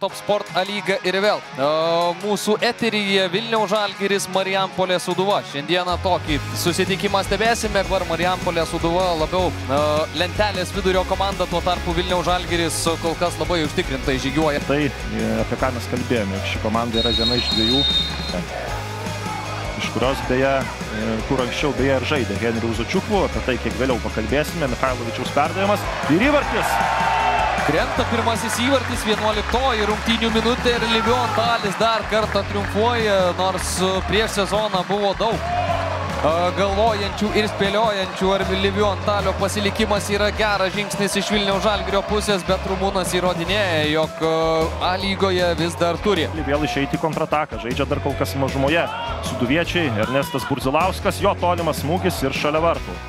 Top Sport A lyga ir vėl. Mūsų eteryje Vilniaus Žalgiris Marijampolės Sūduva. Šiandieną tokį susitikimą stebėsime. Dabar Marijampolės Sūduva labiau lentelės vidurio komanda, tuo tarpu Vilniaus Žalgiris kol kas labai užtikrintai žygiuoja. Tai apie ką mes kalbėjome. Ši komanda yra viena iš dviejų, iš kurios beje, kur anksčiau beje ir žaidė Henrių Zočiukų. Apie tai kiek vėliau pakalbėsime. Michailovičiaus perdavimas ir įvartis. Krenta pirmasis įvartis, 11-oji rungtynių minutė ir Livion Talis dar kartą triumfuoja, nors prieš sezoną buvo daug galvojančių ir spėliojančių, ar Livion Talio pasilikimas yra geras žingsnis iš Vilniaus Žalgirio pusės, bet rumūnas įrodinėja, jog A lygoje vis dar turi. Vėl išeiti į kontrataką, žaidžia dar kol kas mažumoje. Sūduviečiai, Ernestas Burzilauskas, jo tolimas smūgis ir šalia vartų.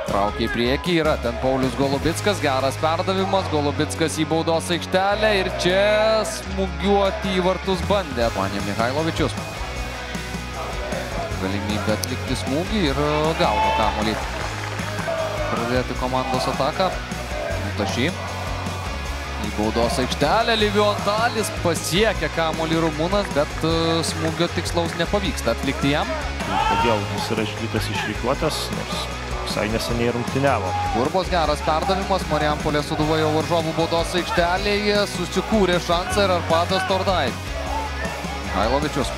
Traukia į priekį, yra ten Paulius Golubickas, geras perdavimas, Golubickas į baudos aikštelę ir čia smūgiuoti į vartus bandė Vanja Michailovičius. Galimybė atlikti smūgį ir gauna kamuolį. Pradėti komandos ataką. Taši. Į baudos aikštelę Livion Talis pasiekia kamuolį rumūnas, bet smūgio tikslaus nepavyksta atlikti jam. Kodėl jis yra iškritęs iš rikiuotės, nors visai neseniai rungtyniavo. Urbos geras perdavimas, Marijampolės Sūduva jau varžovų baudos aikštelėje, susikūrė šansą ir Arpadas Tordai. Michailovičius.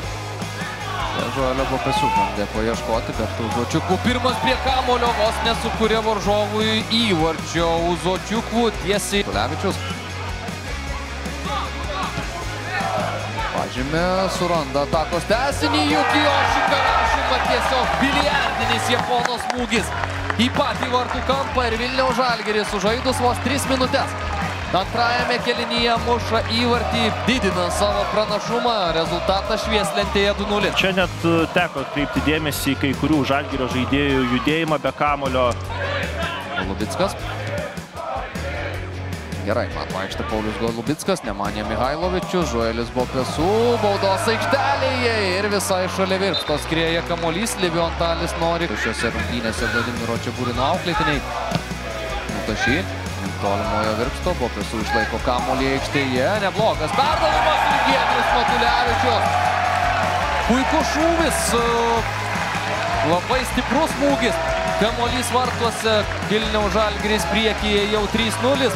Žoelio Bopesiu bandė paieškoti, bet Zočiukų pirmas prie kamulio vos nesukūrė varžovui įvarčio. Zočiukų tiesiai. Tulevičius. Pažymė, suranda atakos tęsinį, Jukijoši Karašima, tiesiog biliardinis Japono smūgis į patį vartų kampą ir Vilniaus Žalgiris sužaidus vos 3 minutės. Antrajame kėlinyje muša įvartį, didina savo pranašumą, rezultatas švieslentėje 2-0. Čia net teko atkreipti dėmesį į kai kurių Žalgirio žaidėjų judėjimą be kamulio. Golubickas. Gerai, mato aikštę Paulius Golubickas, nemanė Michailovičius, Žoelis Bopesu, baudos aikštelėje ir visai šalia Virpsto skrieja kamuolys, Livion Talis nori. Šiuose rungtynėse Vladimiro Čeburino auklėtiniai. Nutaši, tolimojo Virpsto, Bopesu išlaiko kamuolį aikštėje, neblogas perdavimas ir Giedrius Matulevičius. Puikus šūvis, labai stiprus smūgis, kamuolys vartuose, Vilniaus Žalgiris priekyje jau 3-0.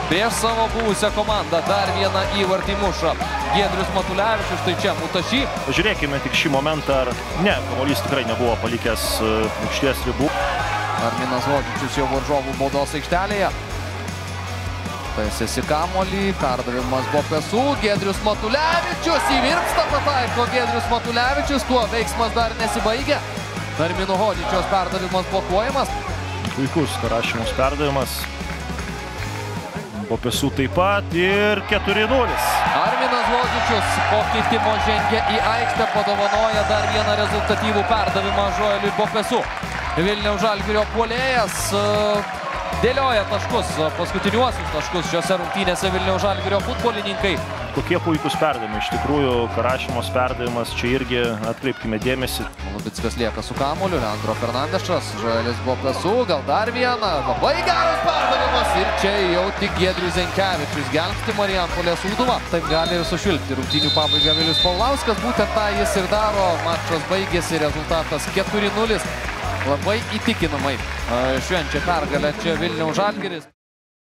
Prieš savo buvusią komandą dar vieną įvartį muša Giedrius Matulevičius, tai čia Mutaši. Žiūrėkime tik šį momentą, ar ne, kamuolys tikrai nebuvo palikęs aikštės ribų. Arminas Vodžičius jau varžovų baudos aikštelėje. Taisėsi kamuolį, perdavimas Bopesu, Giedrius Matulevičius į Virpstą pataiko Giedrius Matulevičius, tuo veiksmas dar nesibaigia. Armino Vodžičiaus perdavimas blokuojamas. Puikus Karašimos perdavimas. Bopesu taip pat ir 4-0. Arminas Vodžičius po keitimo žengia į aikštę, padovanoja dar vieną rezultatyvų perdavimą Žoeliui Bopesu. Vilniaus Žalgirio puolėjas dėlioja taškus, paskutiniuosius taškus šiose rungtynėse Vilniaus Žalgirio futbolininkai. Kokie puikus perdavimai, iš tikrųjų Karašimos perdavimas, čia irgi atkreipkime dėmesį. Golubickas lieka su kamuoliu, Leandro Fernandešas, Žoelis Bopesu, gal dar vieną, labai geras perdavimas ir čia jau tik Giedrius Zenkevičius gelbsti Marijampolės Sūduvą. Taip gali ir sušvilpti rungtynių pabaigą Vilius Paulauskas, būtent tą jis ir daro, mačas baigėsi, rezultatas 4-0. Labai įtikinamai švenčia pergalę čia Vilniaus Žalgiris.